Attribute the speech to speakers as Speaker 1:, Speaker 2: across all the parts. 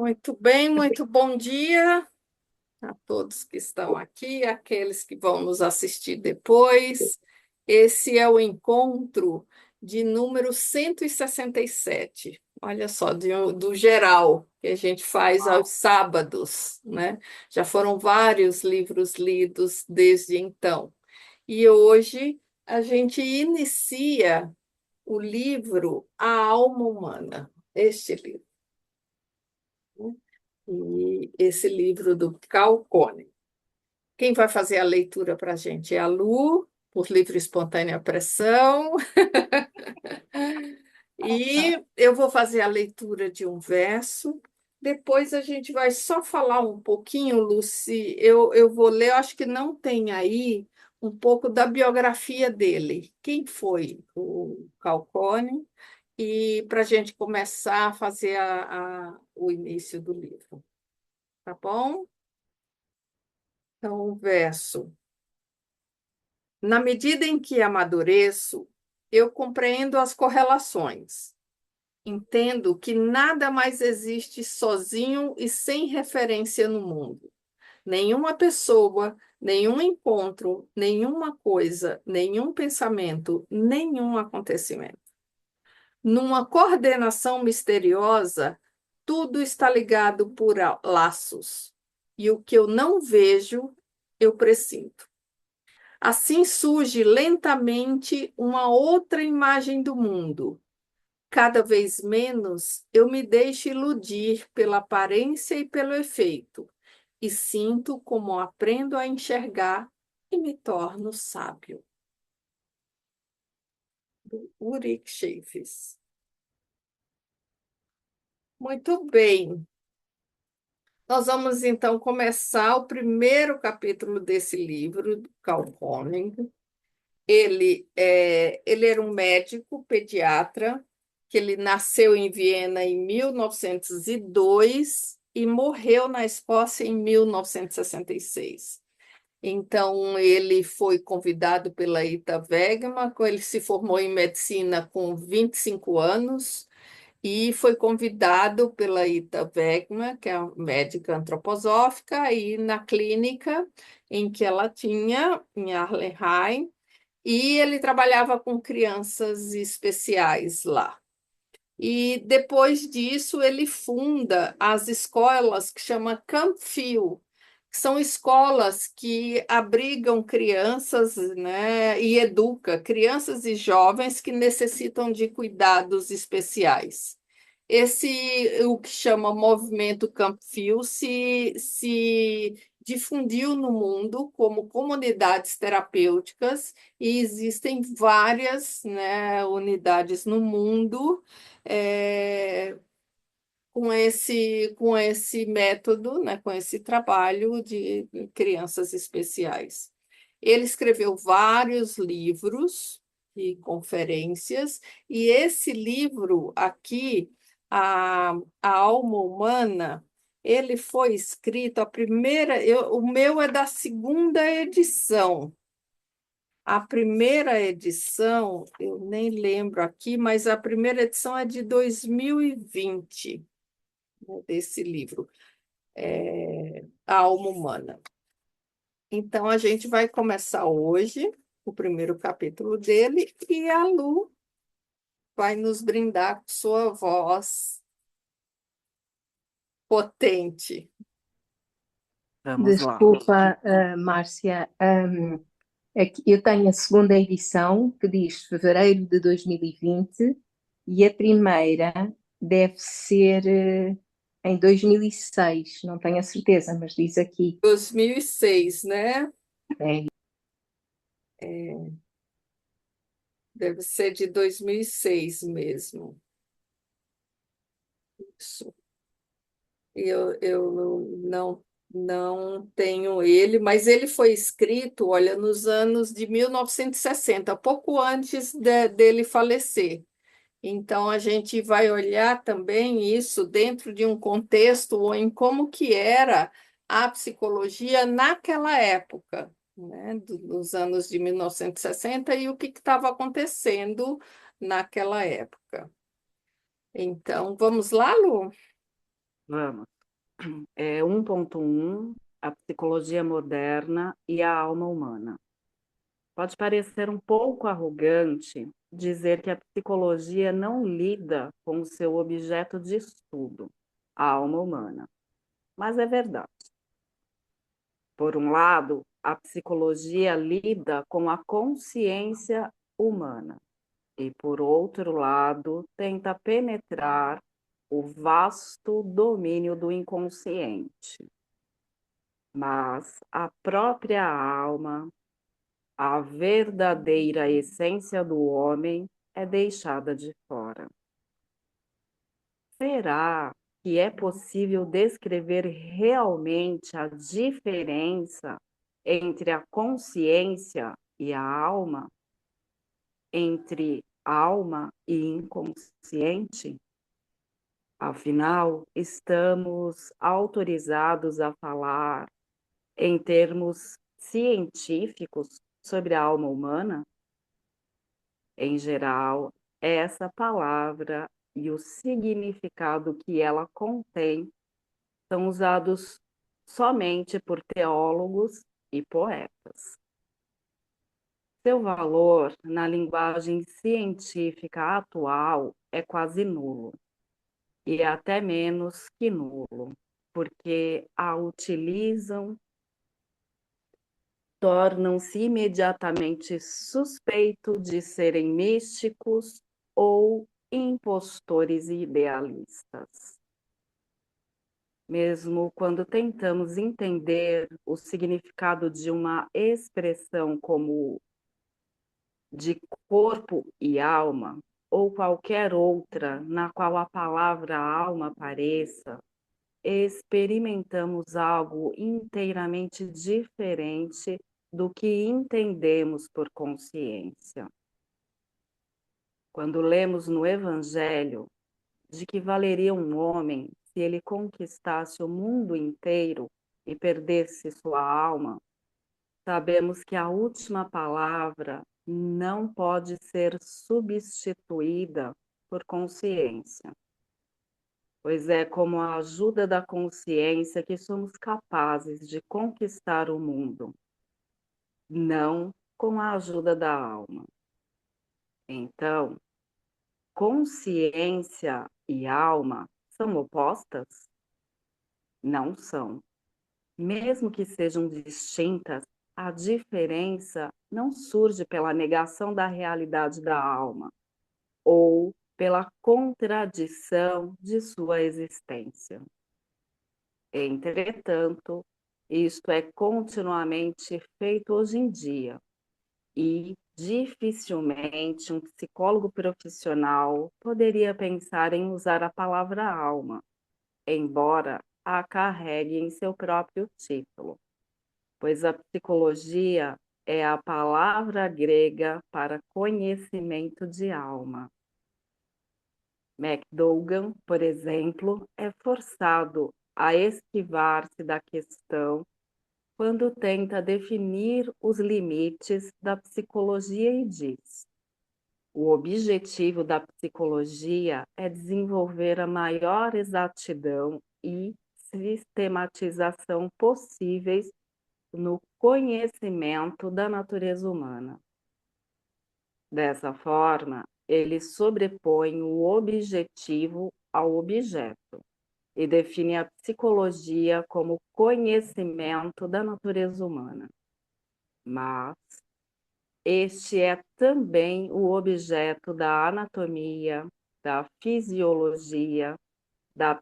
Speaker 1: Muito bem, muito bom dia a todos que estão aqui, aqueles que vão nos assistir depois. Esse é o encontro de número 167. Olha só, do geral, que a gente faz aos sábados, né? Já foram vários livros lidos desde então. E hoje a gente inicia o livro A Alma Humana, este livro. E esse livro do Cal Koenig. Quem vai fazer a leitura para a gente é a Lu, por livre e espontânea pressão. E eu vou fazer a leitura de um verso. Depois a gente vai só falar um pouquinho, Luci. Eu vou ler, eu acho que não tem aí um pouco da biografia dele. Quem foi o Cal Koenig? E para a gente começar a fazer o início do livro. Tá bom? Então, o verso. Na medida em que amadureço, eu compreendo as correlações. Entendo que nada mais existe sozinho e sem referência no mundo. Nenhuma pessoa, nenhum encontro, nenhuma coisa, nenhum pensamento, nenhum acontecimento. Numa coordenação misteriosa, tudo está ligado por laços. E o que eu não vejo, eu pressinto. Assim surge lentamente uma outra imagem do mundo. Cada vez menos eu me deixo iludir pela aparência e pelo efeito, e sinto como aprendo a enxergar e me torno sábio. Do Ulrich Chaffetz. Muito bem. Nós vamos então começar o primeiro capítulo desse livro, do Carl Koenig. Ele era um médico pediatra, que ele nasceu em Viena em 1902 e morreu na Escócia em 1966. Então, ele foi convidado pela Ita Wegman, ele se formou em medicina com 25 anos, e foi convidado pela Ita Wegman, que é a médica antroposófica, aí na clínica em que ela tinha, em Arlenheim, e ele trabalhava com crianças especiais lá. E depois disso, ele funda as escolas que chama Campfil, que são escolas que abrigam crianças, né, e educa crianças e jovens que necessitam de cuidados especiais. O que chama movimento Campfil se difundiu no mundo como comunidades terapêuticas e existem várias, né, unidades no mundo é, com esse método, né, com esse trabalho de crianças especiais. Ele escreveu vários livros e conferências, e esse livro aqui, a Alma Humana, ele foi escrito, o meu é da segunda edição. A primeira edição, eu nem lembro aqui, mas a primeira edição é de 2020, né, desse livro, A Alma Humana. Então, a gente vai começar hoje o primeiro capítulo dele e a Lu vai nos brindar com sua voz potente.
Speaker 2: Vamos lá.
Speaker 3: Desculpa, Márcia. É que eu tenho a segunda edição, que diz fevereiro de 2020, e a primeira deve ser em 2006, não tenho a certeza, mas diz aqui.
Speaker 1: 2006, né?
Speaker 3: É,
Speaker 1: Deve ser de 2006 mesmo. Isso. Eu não tenho ele, mas ele foi escrito, olha, nos anos de 1960, pouco antes dele falecer. Então, a gente vai olhar também isso dentro de um contexto ou em como que era a psicologia naquela época, né, dos anos de 1960 e o que estava acontecendo naquela época. Então, vamos lá, Lu?
Speaker 2: Vamos. 1.1, a psicologia moderna e a alma humana. Pode parecer um pouco arrogante dizer que a psicologia não lida com o seu objeto de estudo, a alma humana, mas é verdade. Por um lado, a psicologia lida com a consciência humana e, por outro lado, tenta penetrar o vasto domínio do inconsciente. Mas a própria alma, a verdadeira essência do homem, é deixada de fora. Será que é possível descrever realmente a diferença entre a consciência e a alma, entre alma e inconsciente? Afinal, estamos autorizados a falar em termos científicos sobre a alma humana? Em geral, essa palavra e o significado que ela contém são usados somente por teólogos e poetas. Seu valor na linguagem científica atual é quase nulo, e até menos que nulo, porque a utilizam, tornam-se imediatamente suspeitos de serem místicos ou impostores idealistas. Mesmo quando tentamos entender o significado de uma expressão como de corpo e alma, ou qualquer outra na qual a palavra alma apareça, experimentamos algo inteiramente diferente do que entendemos por consciência. Quando lemos no Evangelho de que valeria um homem se ele conquistasse o mundo inteiro e perdesse sua alma, sabemos que a última palavra não pode ser substituída por consciência, pois é com a ajuda da consciência que somos capazes de conquistar o mundo, não com a ajuda da alma. Então, consciência e alma são opostas? Não são. Mesmo que sejam distintas, a diferença não surge pela negação da realidade da alma ou pela contradição de sua existência. Entretanto, isto é continuamente feito hoje em dia e dificilmente um psicólogo profissional poderia pensar em usar a palavra alma, embora a carregue em seu próprio título, pois a psicologia é a palavra grega para conhecimento de alma. McDougall, por exemplo, é forçado a esquivar-se da questão quando tenta definir os limites da psicologia e diz: o objetivo da psicologia é desenvolver a maior exatidão e sistematização possíveis no conhecimento da natureza humana. Dessa forma, ele sobrepõe o objetivo ao objeto e define a psicologia como conhecimento da natureza humana. Mas este é também o objeto da anatomia, da fisiologia, da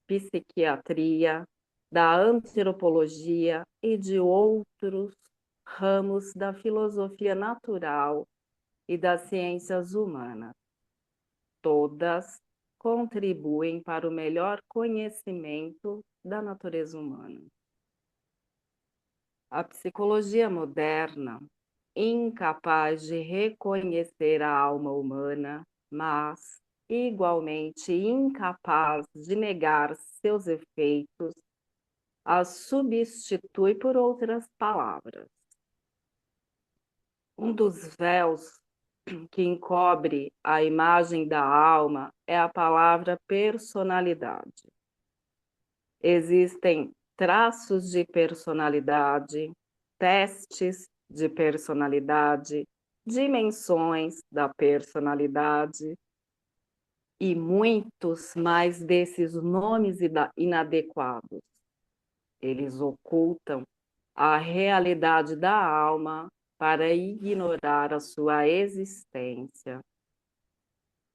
Speaker 2: psiquiatria, da antropologia e de outros ramos da filosofia natural e das ciências humanas. Todas contribuem para o melhor conhecimento da natureza humana. A psicologia moderna, incapaz de reconhecer a alma humana, mas igualmente incapaz de negar seus efeitos, a substitui por outras palavras. Um dos véus que encobre a imagem da alma é a palavra personalidade. Existem traços de personalidade, testes de personalidade, dimensões da personalidade e muitos mais desses nomes inadequados. Eles ocultam a realidade da alma para ignorar a sua existência.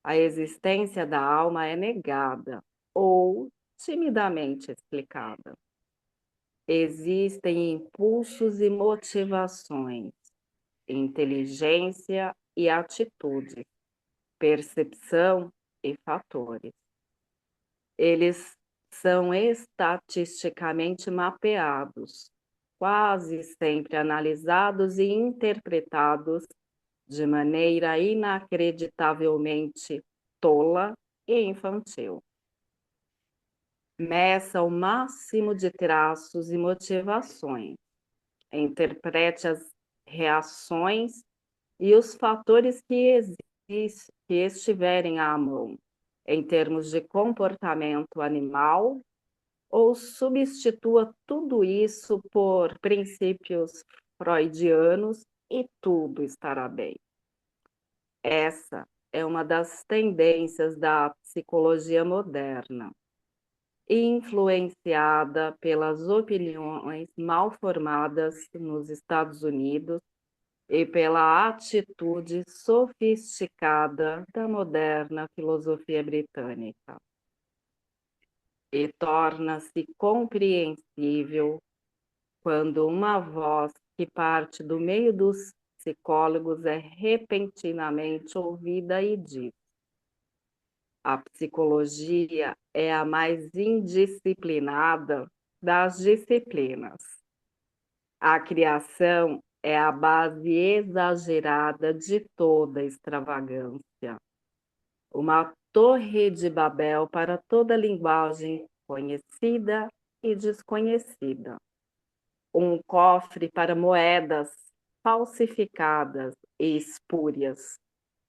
Speaker 2: A existência da alma é negada ou timidamente explicada. Existem impulsos e motivações, inteligência e atitude, percepção e fatores. Eles são estatisticamente mapeados, quase sempre analisados e interpretados de maneira inacreditavelmente tola e infantil. Meça o máximo de traços e motivações. Interprete as reações e os fatores que estiverem à mão, em termos de comportamento animal, ou substitua tudo isso por princípios freudianos e tudo estará bem. Essa é uma das tendências da psicologia moderna, influenciada pelas opiniões mal formadas nos Estados Unidos e pela atitude sofisticada da moderna filosofia britânica. E torna-se compreensível quando uma voz que parte do meio dos psicólogos é repentinamente ouvida e diz: a psicologia é a mais indisciplinada das disciplinas. A criação é a base exagerada de toda extravagância. Uma torre de Babel para toda linguagem conhecida e desconhecida. Um cofre para moedas falsificadas e espúrias.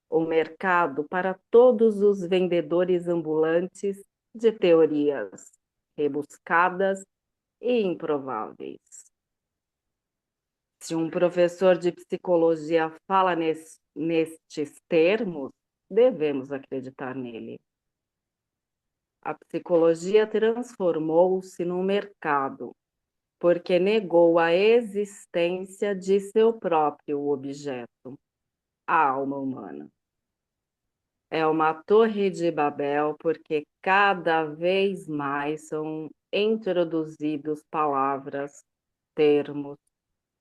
Speaker 2: Um mercado para todos os vendedores ambulantes de teorias rebuscadas e improváveis. Se um professor de psicologia fala nestes termos, devemos acreditar nele. A psicologia transformou-se num mercado, porque negou a existência de seu próprio objeto, a alma humana. É uma torre de Babel, porque cada vez mais são introduzidos palavras, termos,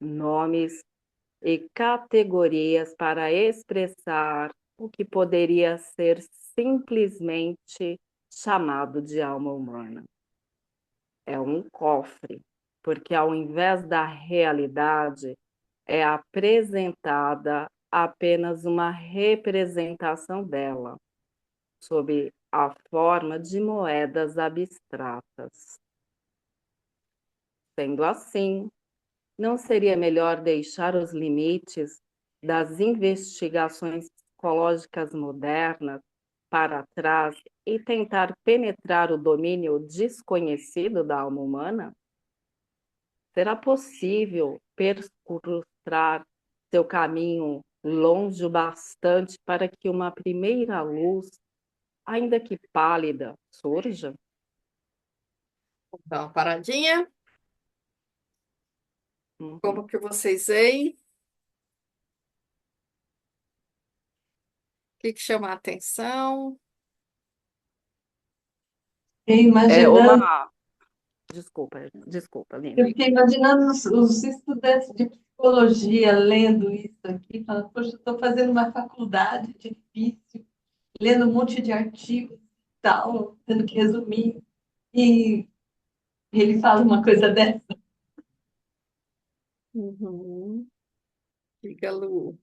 Speaker 2: nomes e categorias para expressar o que poderia ser simplesmente chamado de alma humana. É um cofre, porque ao invés da realidade, é apresentada apenas uma representação dela, sob a forma de moedas abstratas. Sendo assim, não seria melhor deixar os limites das investigações psicológicas modernas para trás e tentar penetrar o domínio desconhecido da alma humana? Será possível perscrutar seu caminho longe o bastante para que uma primeira luz, ainda que pálida, surja?
Speaker 1: Dá uma paradinha.
Speaker 2: Uhum.
Speaker 1: Como que vocês veem? O que chama a atenção?
Speaker 4: Fiquei
Speaker 2: É
Speaker 4: imaginando,
Speaker 2: uma. Desculpa, Lina.
Speaker 4: eu fiquei imaginando os estudantes de psicologia lendo isso aqui, falando, poxa, eu estou fazendo uma faculdade difícil, lendo um monte de artigos e tal, tendo que resumir, e ele fala uma coisa dessa.
Speaker 1: Uhum. Diga, Lu.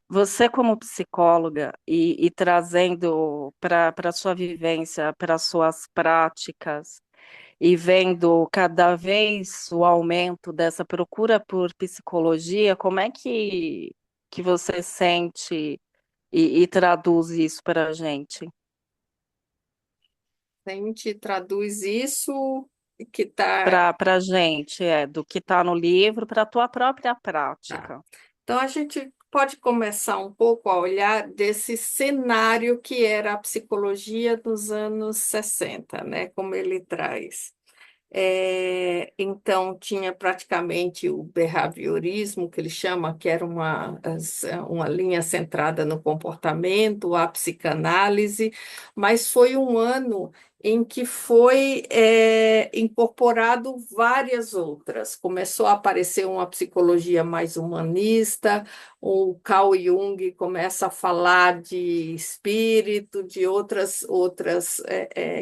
Speaker 2: Você, como psicóloga, e trazendo para a sua vivência, para as suas práticas, e vendo cada vez o aumento dessa procura por psicologia, como é que você sente e traduz isso para a gente?
Speaker 1: A gente traduz isso que está.
Speaker 2: Para a gente, do que está no livro, para a tua própria
Speaker 1: Tá.
Speaker 2: prática.
Speaker 1: Então, a gente pode começar um pouco a olhar desse cenário que era a psicologia dos anos 60, né? Como ele traz. Então, tinha praticamente o behaviorismo, que ele chama, que era uma linha centrada no comportamento, a psicanálise, mas foi um ano em que foi incorporado várias outras. Começou a aparecer uma psicologia mais humanista, o Carl Jung começa a falar de espírito, de outras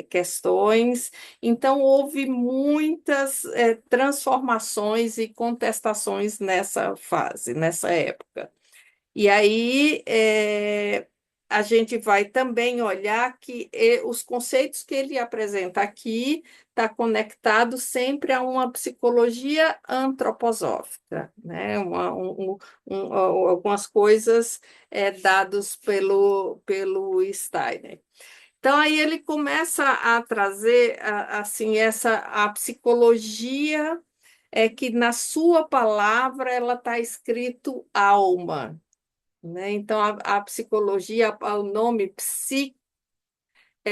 Speaker 1: questões. Então, houve muitas transformações e contestações nessa fase, nessa época. E aí a gente vai também olhar que os conceitos que ele apresenta aqui está conectado sempre a uma psicologia antroposófica, né? Algumas coisas dadas pelo Steiner. Então, aí ele começa a trazer assim a psicologia que na sua palavra ela está escrito alma, né? Então, a psicologia, o nome psi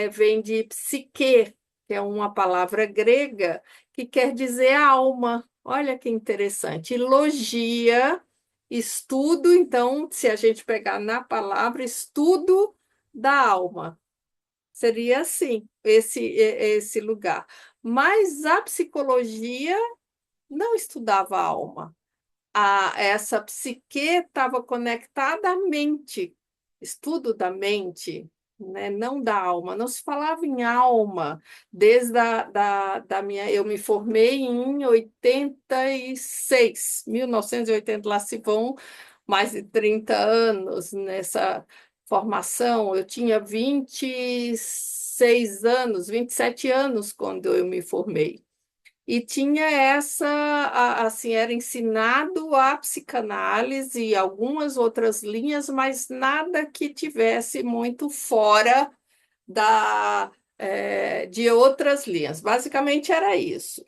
Speaker 1: vem de psique, que é uma palavra grega que quer dizer alma. Olha que interessante. E logia, estudo, então, se a gente pegar na palavra, estudo da alma. Seria assim, esse lugar. Mas a psicologia não estudava a alma. Essa psique estava conectada à mente, estudo da mente, né? Não da alma. Não se falava em alma desde da minha. Eu me formei em 86, 1980, lá se vão mais de 30 anos nessa formação. Eu tinha 26 anos, 27 anos quando eu me formei. E tinha assim, era ensinado a psicanálise e algumas outras linhas, mas nada que tivesse muito fora de outras linhas. Basicamente era isso.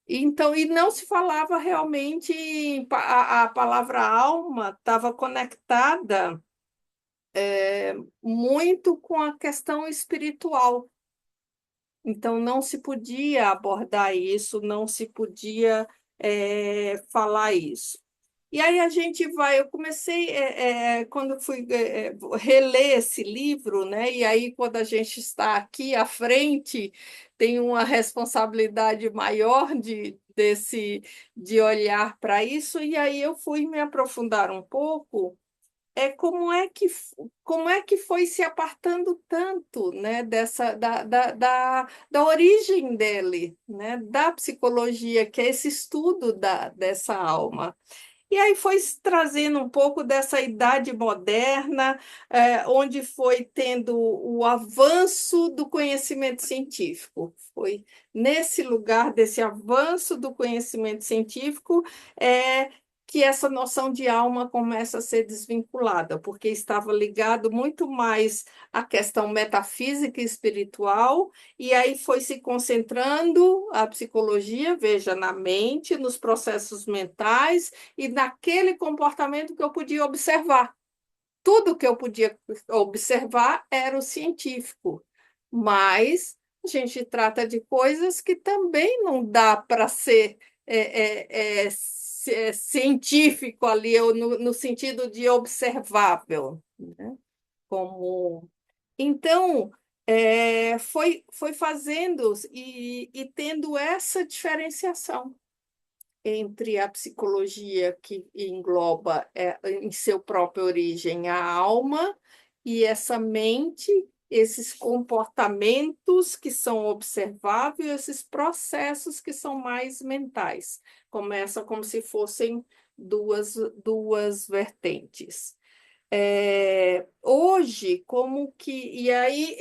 Speaker 1: Então, e não se falava realmente, a palavra alma estava conectada muito com a questão espiritual. Então, não se podia abordar isso, não se podia falar isso. E aí eu comecei, quando eu fui reler esse livro, né? E aí, quando a gente está aqui à frente, tem uma responsabilidade maior de olhar para isso, e aí eu fui me aprofundar um pouco como é que foi se apartando tanto, né, da origem dele, né, da psicologia, que é esse estudo dessa alma. E aí foi se trazendo um pouco dessa idade moderna, onde foi tendo o avanço do conhecimento científico. Foi nesse lugar desse avanço do conhecimento científico que essa noção de alma começa a ser desvinculada, porque estava ligado muito mais à questão metafísica e espiritual, e aí foi se concentrando a psicologia, veja, na mente, nos processos mentais e naquele comportamento que eu podia observar. Tudo que eu podia observar era o científico, mas a gente trata de coisas que também não dá para ser científico ali, ou no sentido de observável, né? Como... Então, foi fazendo e tendo essa diferenciação entre a psicologia que engloba em seu própria origem a alma e essa mente, esses comportamentos que são observáveis, esses processos que são mais mentais. Começa como se fossem duas vertentes. Hoje, como que. E aí,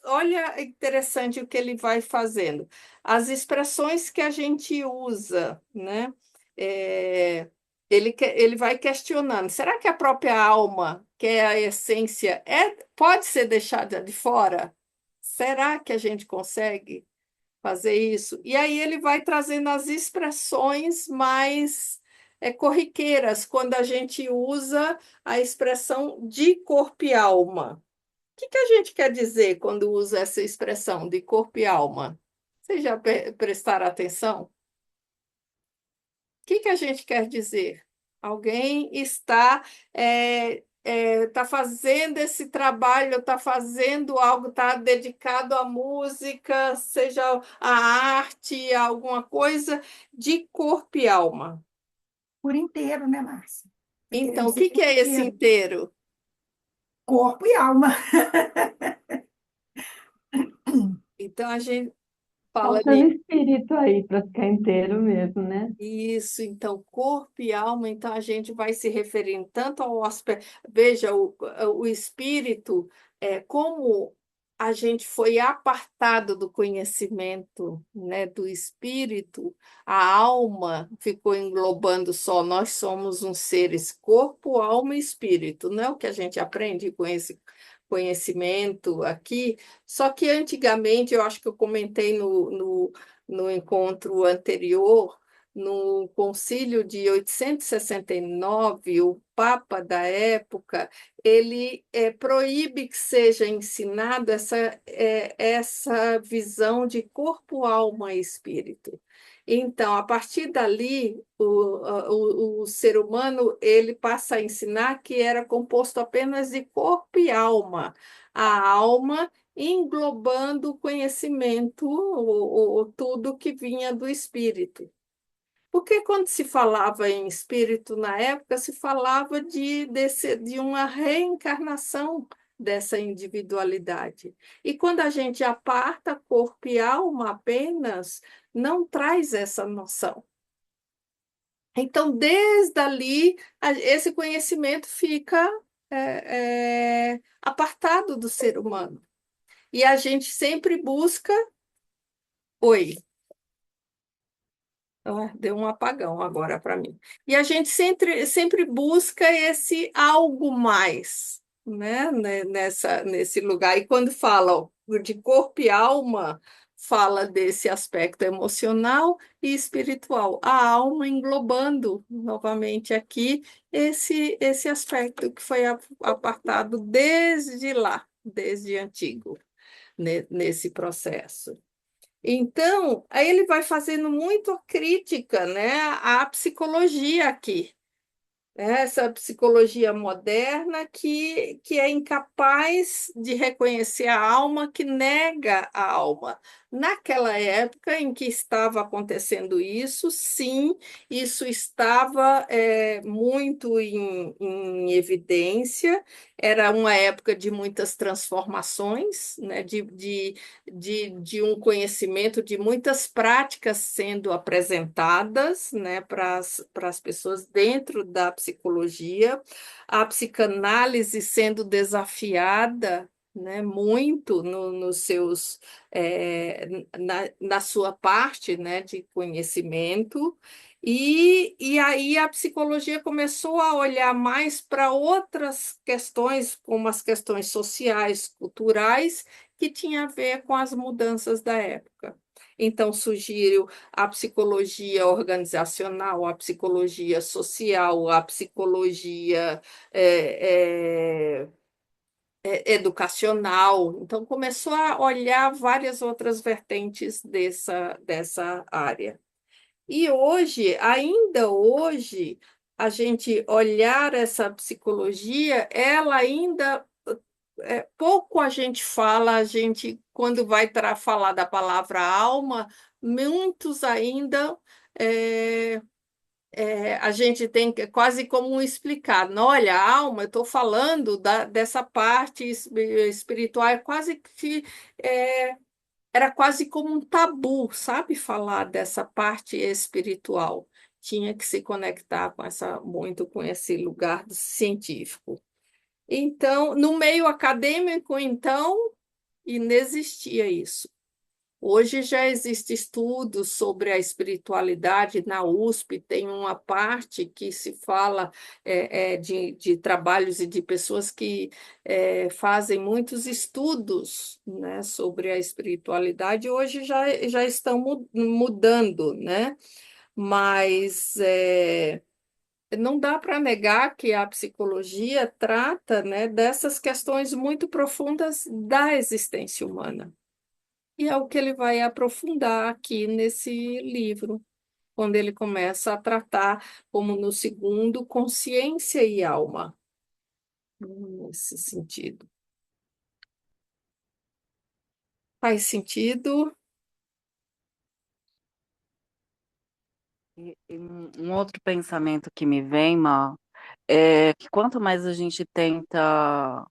Speaker 1: olha interessante o que ele vai fazendo. As expressões que a gente usa, né? É, ele vai questionando: será que a própria alma, que é a essência, pode ser deixada de fora? Será que a gente consegue fazer isso? E aí ele vai trazendo as expressões mais corriqueiras, quando a gente usa a expressão de corpo e alma. O que que a gente quer dizer quando usa essa expressão de corpo e alma? Vocês já prestaram atenção? O que que a gente quer dizer? Alguém está fazendo esse trabalho, está fazendo algo, está dedicado à música, seja à arte, a alguma coisa, de corpo e alma.
Speaker 5: Por inteiro, né, Márcia? Tá querendo
Speaker 1: Então, o
Speaker 5: dizer
Speaker 1: que que
Speaker 5: por
Speaker 1: é esse
Speaker 5: inteiro,
Speaker 1: inteiro?
Speaker 5: corpo e alma.
Speaker 1: Então, a gente fala
Speaker 4: Faltando
Speaker 1: de
Speaker 4: espírito aí para ficar inteiro mesmo, né?
Speaker 1: isso, então, corpo e alma, então a gente vai se referindo tanto ao aspecto. Veja, o espírito, como a gente foi apartado do conhecimento, né, do espírito, a alma ficou englobando só. Nós somos uns seres corpo, alma e espírito, não é o que a gente aprende com esse conhecimento aqui. Só que antigamente, eu acho que eu comentei no encontro anterior, no concílio de 869, o Papa da época, ele proíbe que seja ensinado essa visão de corpo, alma e espírito. Então, a partir dali, o ser humano ele passa a ensinar que era composto apenas de corpo e alma. A alma englobando o conhecimento, tudo que vinha do espírito. Porque quando se falava em espírito na época, se falava de uma reencarnação dessa individualidade. E quando a gente aparta corpo e alma apenas, não traz essa noção. Então, desde ali, esse conhecimento fica apartado do ser humano. E a gente sempre busca. Oi. Deu um apagão agora para mim. E a gente sempre busca esse algo mais, né, nesse lugar. E quando fala ó, de corpo e alma, fala desse aspecto emocional e espiritual. A alma englobando novamente aqui esse aspecto que foi apartado desde lá, desde antigo, nesse processo. Então, aí ele vai fazendo muito crítica, né, à psicologia aqui, essa psicologia moderna que é incapaz de reconhecer a alma, que nega a alma. Naquela época em que estava acontecendo isso, sim, isso estava muito em evidência, era uma época de muitas transformações, né, de um conhecimento, de muitas práticas sendo apresentadas, né, para as pessoas dentro da psicologia, a psicanálise sendo desafiada, né, muito nos seus na sua parte, né, de conhecimento. E aí a psicologia começou a olhar mais para outras questões, como as questões sociais, culturais, que tinha a ver com as mudanças da época. Então, surgiu a psicologia organizacional, a psicologia social, a psicologia educacional. Então, começou a olhar várias outras vertentes dessa área. E hoje, ainda hoje, a gente olhar essa psicologia, ela ainda pouco a gente fala, a gente, quando vai falar da palavra alma, muitos ainda a gente tem quase como explicar. Não, olha, a alma, eu estou falando dessa parte espiritual, é quase que era quase como um tabu, sabe, falar dessa parte espiritual. Tinha que se conectar muito com esse lugar científico. Então, no meio acadêmico, então, inexistia isso. Hoje já existe estudos sobre a espiritualidade na USP, tem uma parte que se fala de trabalhos e de pessoas que fazem muitos estudos, né, sobre a espiritualidade. Hoje já estão mudando, né? Mas não dá para negar que a psicologia trata, né, dessas questões muito profundas da existência humana. E é o que ele vai aprofundar aqui nesse livro, quando ele começa a tratar, como no segundo, consciência e alma, nesse sentido. Faz sentido?
Speaker 2: E um outro pensamento que me vem, Mal, é que quanto mais a gente tenta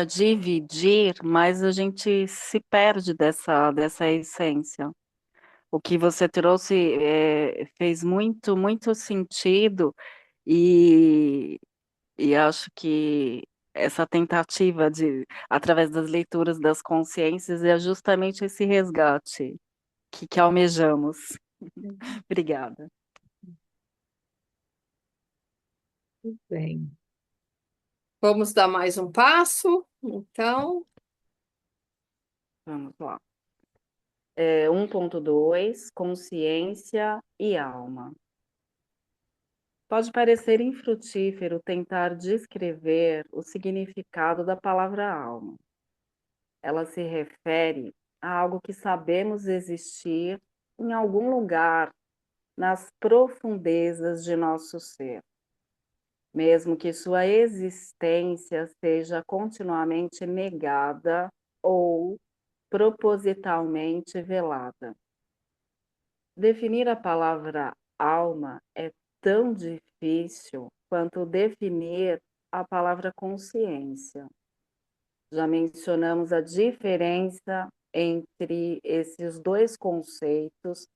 Speaker 2: dividir, mais a gente se perde dessa essência. O que você trouxe fez muito sentido e, e acho que essa tentativa através das leituras das consciências, é justamente esse resgate que almejamos. Obrigada.
Speaker 1: Bem. Vamos dar mais um passo, então.
Speaker 2: Vamos lá. 1.2, consciência e alma. Pode parecer infrutífero tentar descrever o significado da palavra alma. Ela se refere a algo que sabemos existir em algum lugar nas profundezas de nosso ser, mesmo que sua existência seja continuamente negada ou propositalmente velada. Definir a palavra alma é tão difícil quanto definir a palavra consciência. Já mencionamos a diferença entre esses dois conceitos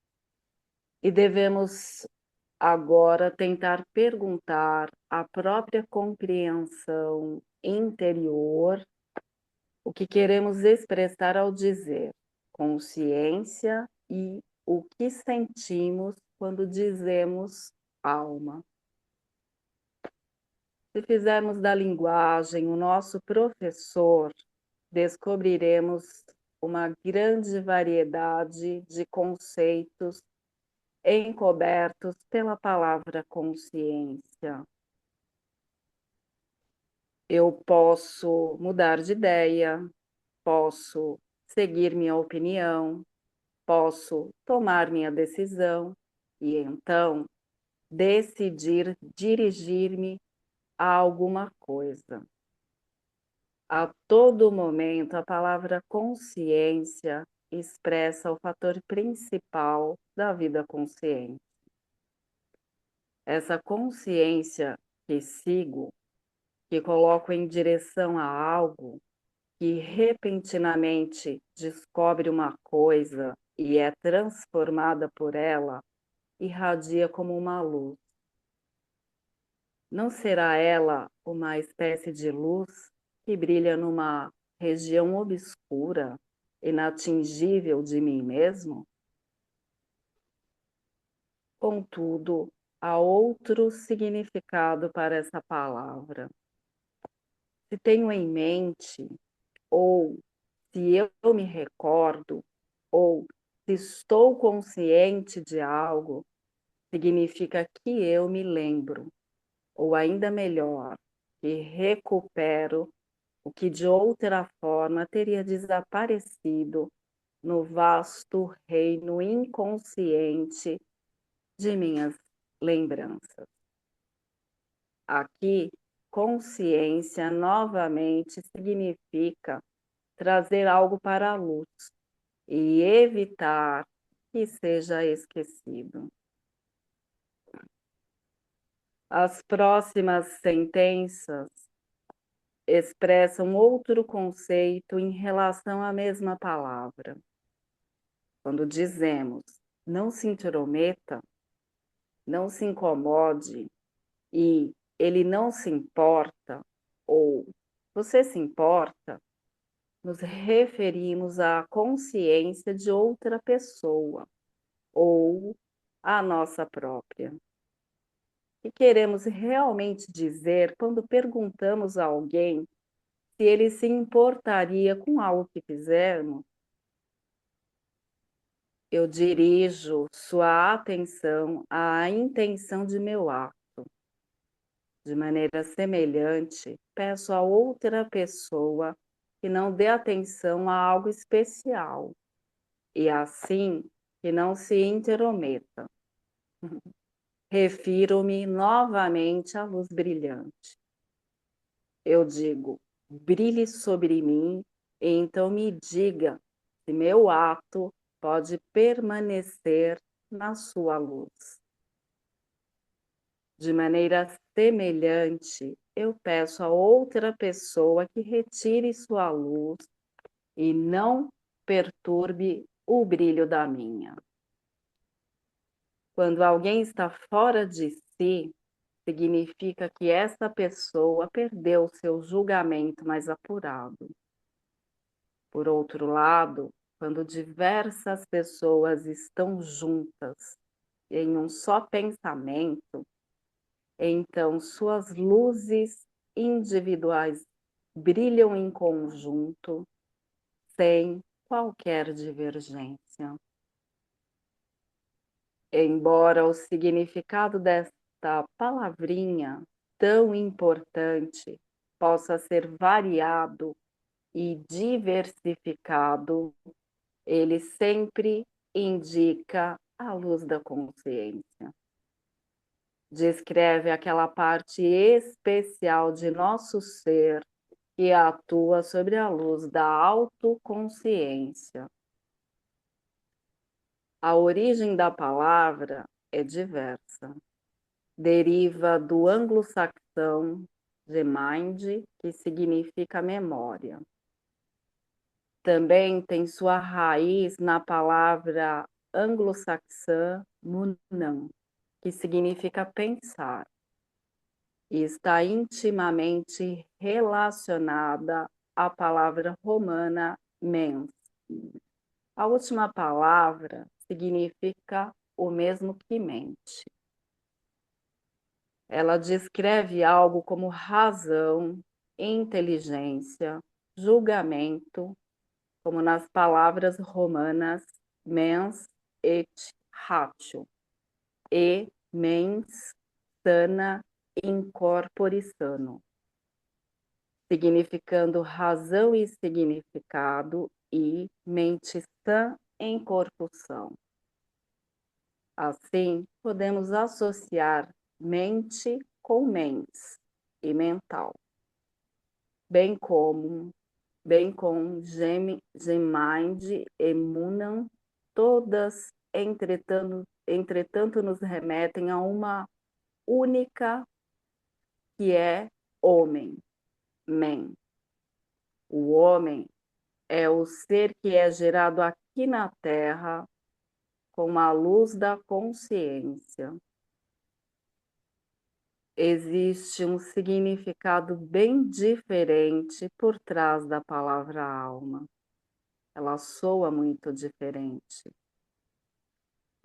Speaker 2: e devemos agora tentar perguntar à própria compreensão interior o que queremos expressar ao dizer consciência e o que sentimos quando dizemos alma. Se fizermos da linguagem o nosso professor, descobriremos uma grande variedade de conceitos encobertos pela palavra consciência. Eu posso mudar de ideia, posso seguir minha opinião, posso tomar minha decisão e então decidir dirigir-me a alguma coisa. A todo momento, a palavra consciência expressa o fator principal da vida consciente. Essa consciência que sigo, que coloco em direção a algo, que repentinamente descobre uma coisa e é transformada por ela, irradia como uma luz. Não será ela uma espécie de luz que brilha numa região obscura, inatingível de mim mesmo? Contudo, há outro significado para essa palavra. Se tenho em mente, ou se eu me recordo, ou se estou consciente de algo, significa que eu me lembro, ou ainda melhor, que recupero o que de outra forma teria desaparecido no vasto reino inconsciente de minhas lembranças. Aqui, consciência novamente significa trazer algo para a luz e evitar que seja esquecido. As próximas sentenças expressam outro conceito em relação à mesma palavra. Quando dizemos não se intrometa, não se incomode e ele não se importa, ou você se importa, nos referimos à consciência de outra pessoa ou à nossa própria. O que queremos realmente dizer quando perguntamos a alguém se ele se importaria com algo que fizermos? Eu dirijo sua atenção à intenção de meu ato. De maneira semelhante, peço a outra pessoa que não dê atenção a algo especial e, assim, que não se intrometa. Refiro-me novamente à luz brilhante. Eu digo, brilhe sobre mim, e então me diga se meu ato pode permanecer na sua luz. De maneira semelhante, eu peço a outra pessoa que retire sua luz e não perturbe o brilho da minha. Quando alguém está fora de si, significa que essa pessoa perdeu seu julgamento mais apurado. Por outro lado, quando diversas pessoas estão juntas em um só pensamento, então suas luzes individuais brilham em conjunto, sem qualquer divergência. Embora o significado desta palavrinha tão importante possa ser variado e diversificado, ele sempre indica a luz da consciência. Descreve aquela parte especial de nosso ser que atua sobre a luz da autoconsciência. A origem da palavra é diversa. Deriva do anglo-saxão de mind, que significa memória. Também tem sua raiz na palavra anglo-saxã munam, que significa pensar, e está intimamente relacionada à palavra romana mens. A última palavra significa o mesmo que mente. Ela descreve algo como razão, inteligência, julgamento, como nas palavras romanas mens et ratio e mens sana in corpore sano, significando razão e significado, e mente sã em corpo são. Assim, podemos associar mente com mens e mental, bem com Gemind e Munam, todas, entretanto, nos remetem a uma única que é homem, men. O homem é o ser que é gerado aqui na Terra com a luz da consciência. Existe um significado bem diferente por trás da palavra alma. Ela soa muito diferente.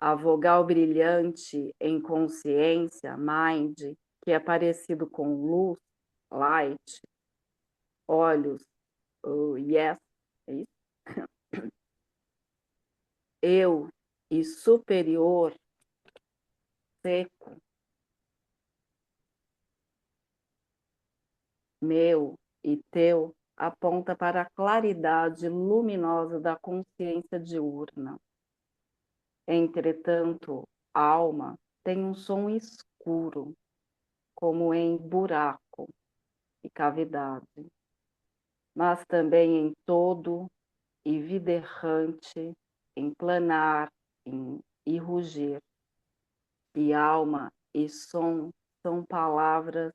Speaker 2: A vogal brilhante em consciência, mind, que é parecido com luz, light, olhos, yes, é isso? Eu e superior, seco, meu e teu, aponta para a claridade luminosa da consciência diurna. Entretanto, alma tem um som escuro, como em buraco e cavidade, mas também em todo e viderrante, em planar e rugir. E alma e som são palavras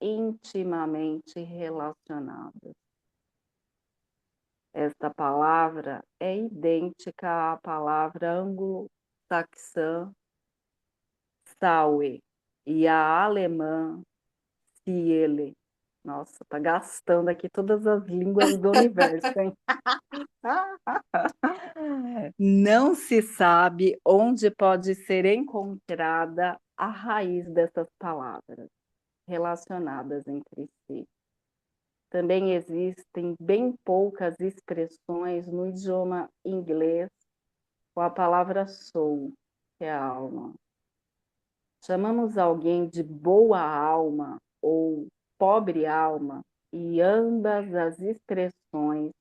Speaker 2: intimamente relacionadas. Esta palavra é idêntica à palavra anglo-saxã Saue e à alemã Ciele, Nossa, tá gastando aqui todas as línguas do universo, hein? Não se sabe onde pode ser encontrada a raiz dessas palavras relacionadas entre si. Também existem bem poucas expressões no idioma inglês com a palavra soul, que é alma. Chamamos alguém de boa alma ou pobre alma, e ambas as expressões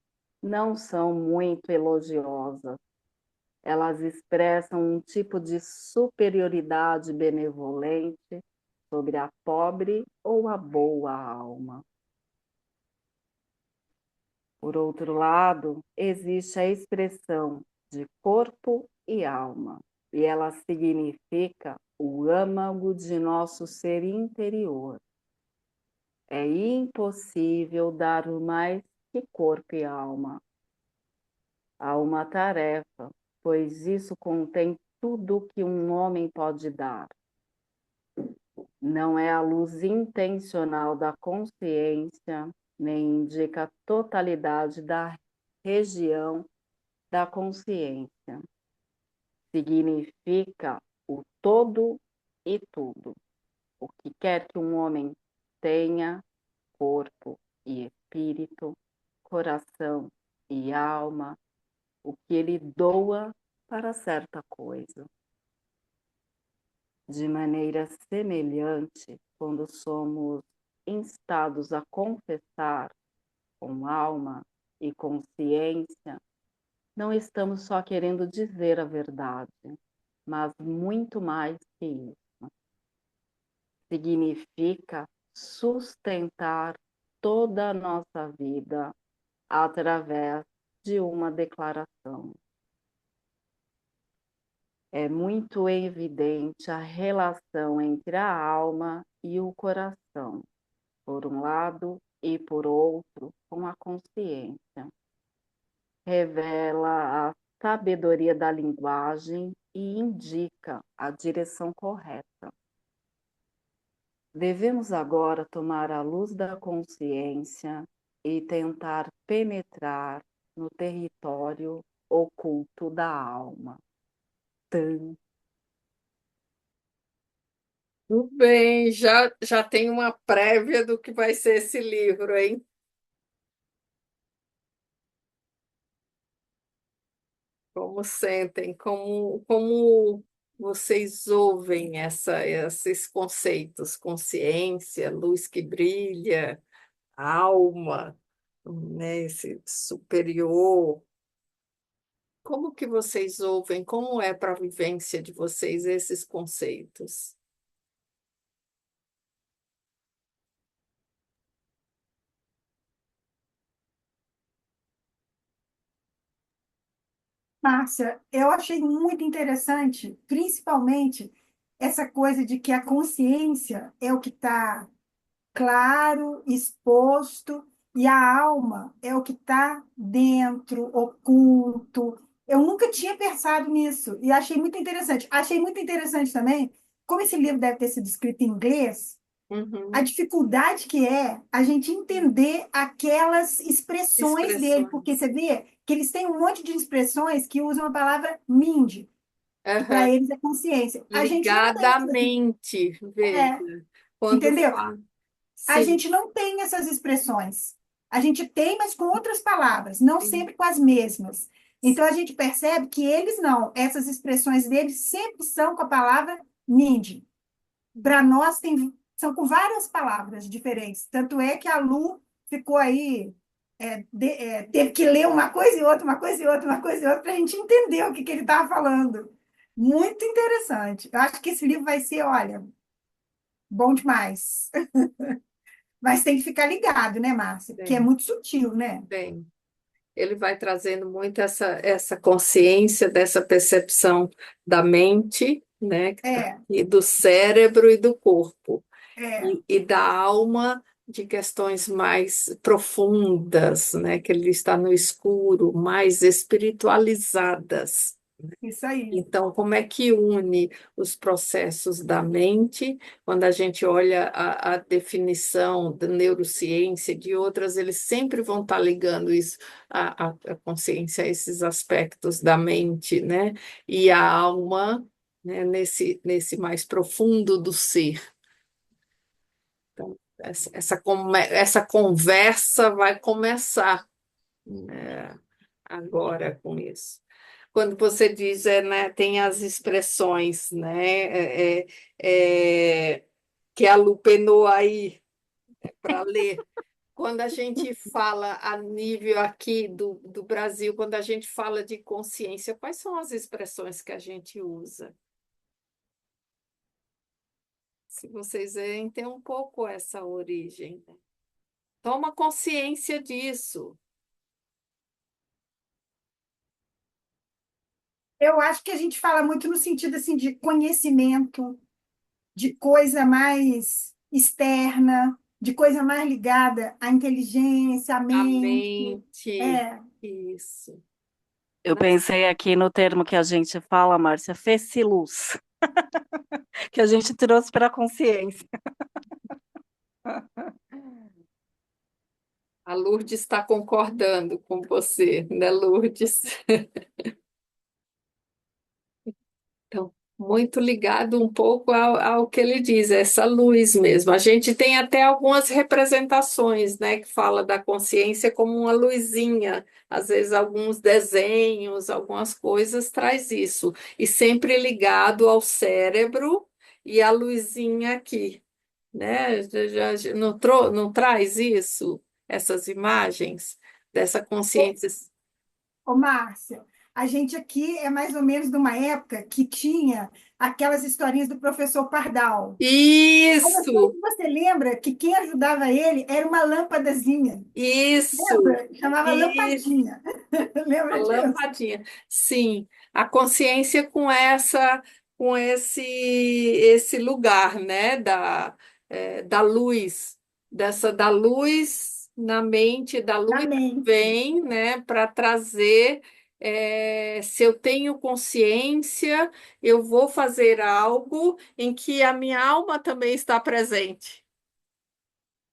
Speaker 2: não são muito elogiosas. Elas expressam um tipo de superioridade benevolente sobre a pobre ou a boa alma. Por outro lado, existe a expressão de corpo e alma, e ela significa o âmago de nosso ser interior. É impossível dar mais que corpo e alma. Há uma tarefa, pois isso contém tudo que um homem pode dar. Não é a luz intencional da consciência, nem indica a totalidade da região da consciência. Significa o todo e tudo. O que quer que um homem tenha, corpo e espírito, coração e alma, o que ele doa para certa coisa. De maneira semelhante, quando somos instados a confessar com alma e consciência, não estamos só querendo dizer a verdade, mas muito mais que isso. Significa sustentar toda a nossa vida através de uma declaração. É muito evidente a relação entre a alma e o coração, por um lado, e por outro, com a consciência. Revela a sabedoria da linguagem e indica a direção correta. Devemos agora tomar a luz da consciência e tentar penetrar no território oculto da alma. Tan.
Speaker 1: Tudo bem, já tem uma prévia do que vai ser esse livro, hein? Como sentem, como vocês ouvem esses conceitos, consciência, luz que brilha, alma, né, esse superior. Como que vocês ouvem? Como é para a vivência de vocês esses conceitos?
Speaker 5: Márcia, eu achei muito interessante, principalmente essa coisa de que a consciência é o que está claro, exposto, e a alma é o que está dentro, oculto. Eu nunca tinha pensado nisso e achei muito interessante. Achei muito interessante também, como esse livro deve ter sido escrito em inglês, a
Speaker 1: Uhum.
Speaker 5: dificuldade que é a gente entender aquelas expressões dele, porque
Speaker 1: Expressões.
Speaker 5: você vê que eles têm um monte de expressões que usam a palavra mind, que para
Speaker 1: Aham.
Speaker 5: eles é consciência. A gente não tem,
Speaker 1: Ligada à mente, veja.
Speaker 5: é,
Speaker 1: Quando
Speaker 5: entendeu?
Speaker 1: fala.
Speaker 5: A
Speaker 1: Sim,
Speaker 5: gente não tem essas expressões. A gente tem, mas com outras palavras, não
Speaker 1: sim.
Speaker 5: sempre com as mesmas. Então a gente percebe que eles não, essas expressões deles sempre são com a palavra mind. Para nós são com várias palavras diferentes. Tanto é que a Lu ficou aí, teve que ler uma coisa e outra, uma coisa e outra, uma coisa e outra, para a gente entender o que ele estava falando. Muito interessante. Eu acho que esse livro vai ser, olha, bom demais. Mas tem que ficar ligado, né, Márcia? Porque é
Speaker 1: Bem,
Speaker 5: muito sutil, né?
Speaker 1: bem. Ele vai trazendo muito essa consciência dessa percepção da mente, né,
Speaker 5: É,
Speaker 1: e do cérebro e do corpo,
Speaker 5: é.
Speaker 1: e da alma de questões mais profundas, né, que ele está no escuro, mais espiritualizadas.
Speaker 5: Isso aí.
Speaker 1: Então, como é que une os processos da mente? Quando a gente olha a definição da neurociência e de outras, eles sempre vão estar ligando isso, a consciência, a esses aspectos da mente, né? E a alma, né? Nesse mais profundo do ser. Então, essa conversa vai começar, né, agora com isso. Quando você diz, né, tem as expressões, né, que a Lu penou aí para ler. Quando a gente fala a nível aqui do Brasil, quando a gente fala de consciência, quais são as expressões que a gente usa? Se vocês veem, tem um pouco essa origem, né? Toma consciência disso.
Speaker 5: Eu acho que a gente fala muito no sentido assim de conhecimento, de coisa mais externa, de coisa mais ligada à inteligência, à
Speaker 1: A
Speaker 5: mente.
Speaker 1: mente,
Speaker 5: É,
Speaker 1: isso.
Speaker 2: Eu pensei aqui no termo que a gente fala, Márcia, feci-luz, que a gente trouxe para a consciência.
Speaker 1: A Lourdes está concordando com você, né, Lourdes? Então, muito ligado um pouco ao que ele diz, essa luz mesmo. A gente tem até algumas representações, né, que fala da consciência como uma luzinha. Às vezes, alguns desenhos, algumas coisas traz isso. E sempre ligado ao cérebro e a luzinha aqui, né? Não traz isso, essas imagens dessa consciência.
Speaker 5: ô Márcia, a gente aqui é mais ou menos de uma época que tinha aquelas historinhas do professor Pardal. Eu não sei
Speaker 1: Isso,
Speaker 5: se você lembra que quem ajudava ele era uma lâmpadazinha.
Speaker 1: isso,
Speaker 5: Lembra? Chamava
Speaker 1: isso.
Speaker 5: lampadinha.
Speaker 1: A
Speaker 5: Lembra disso?
Speaker 1: lampadinha. Sim, a consciência com esse lugar, né, da luz, da luz na mente, da
Speaker 5: Na
Speaker 1: luz que
Speaker 5: mente.
Speaker 1: vem, né, para trazer. Se eu tenho consciência, eu vou fazer algo em que a minha alma também está presente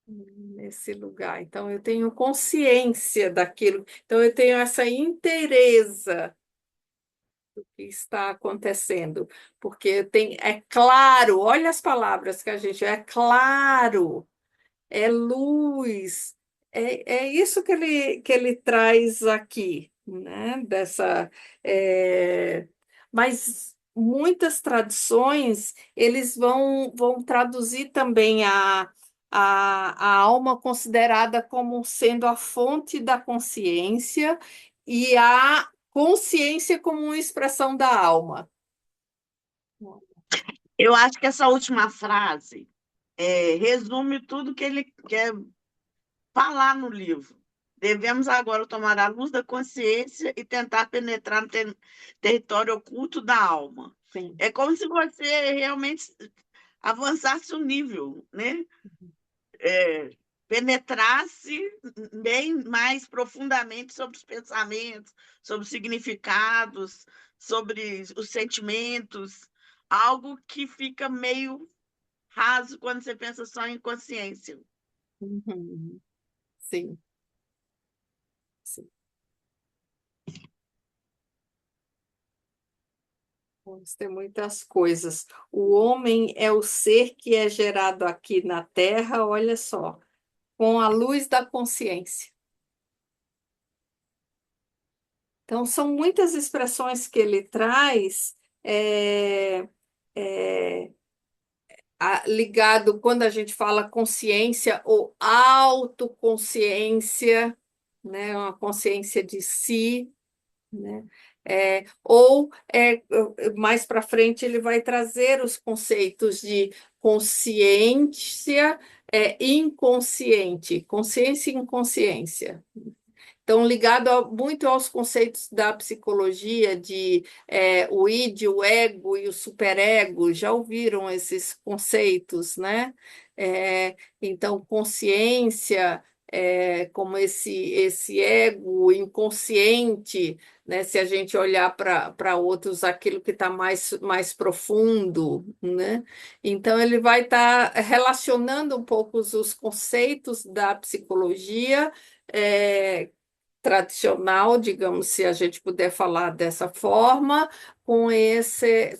Speaker 1: nesse lugar. Então, eu tenho consciência daquilo. Então, eu tenho essa inteireza que está acontecendo, porque tem, é claro, olha as palavras que a gente, é claro, é luz, é isso que ele traz aqui, né? Mas muitas tradições, eles vão traduzir também a alma considerada como sendo a fonte da consciência e a consciência como uma expressão da alma.
Speaker 6: Eu acho que essa última frase resume tudo que ele quer falar no livro. Devemos agora tomar a luz da consciência e tentar penetrar no território oculto da alma.
Speaker 1: Sim.
Speaker 6: É como se você realmente avançasse o nível, né? Penetrasse bem mais profundamente sobre os pensamentos, sobre os significados, sobre os sentimentos, algo que fica meio raso quando você pensa só em consciência.
Speaker 1: Uhum. Sim, sim. Vamos ter muitas coisas. O homem é o ser que é gerado aqui na Terra, olha só, com a luz da consciência. Então, são muitas expressões que ele traz, é, é, ligado, quando a gente fala consciência ou autoconsciência, né, uma consciência de si, né? Mais para frente ele vai trazer os conceitos de consciência, inconsciente, consciência e inconsciência. Então, ligado muito aos conceitos da psicologia de o id, o ego e o superego, já ouviram esses conceitos, né? Então, consciência como esse ego inconsciente, né? Se a gente olhar para outros, aquilo que está mais profundo, né? Então, ele vai estar relacionando um pouco os conceitos da psicologia tradicional, digamos, se a gente puder falar dessa forma, com esse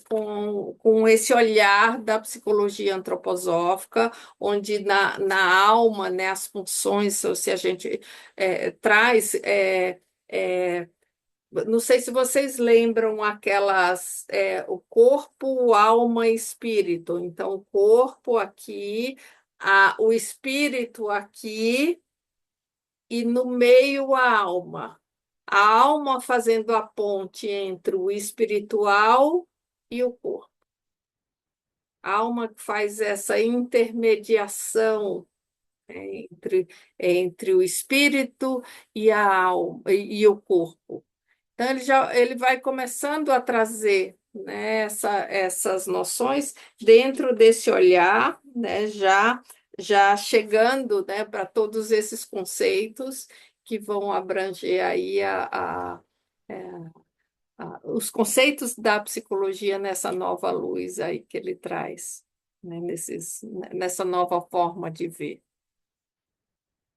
Speaker 1: olhar da psicologia antroposófica, onde na alma, né, as funções, se a gente traz. Não sei se vocês lembram o corpo, alma e espírito. Então, o corpo aqui, o espírito aqui e no meio a alma. A alma fazendo a ponte entre o espiritual e o corpo. A alma que faz essa intermediação entre o espírito e a alma e o corpo. Então, ele vai começando a trazer, né, essas noções dentro desse olhar, né, já chegando, né, para todos esses conceitos que vão abranger aí os conceitos da psicologia nessa nova luz aí que ele traz, né, nessa nova forma de ver.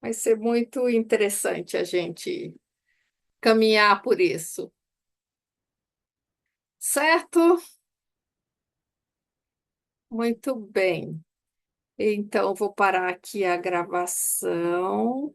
Speaker 1: Vai ser muito interessante a gente caminhar por isso. Certo? Muito bem. Então, vou parar aqui a gravação.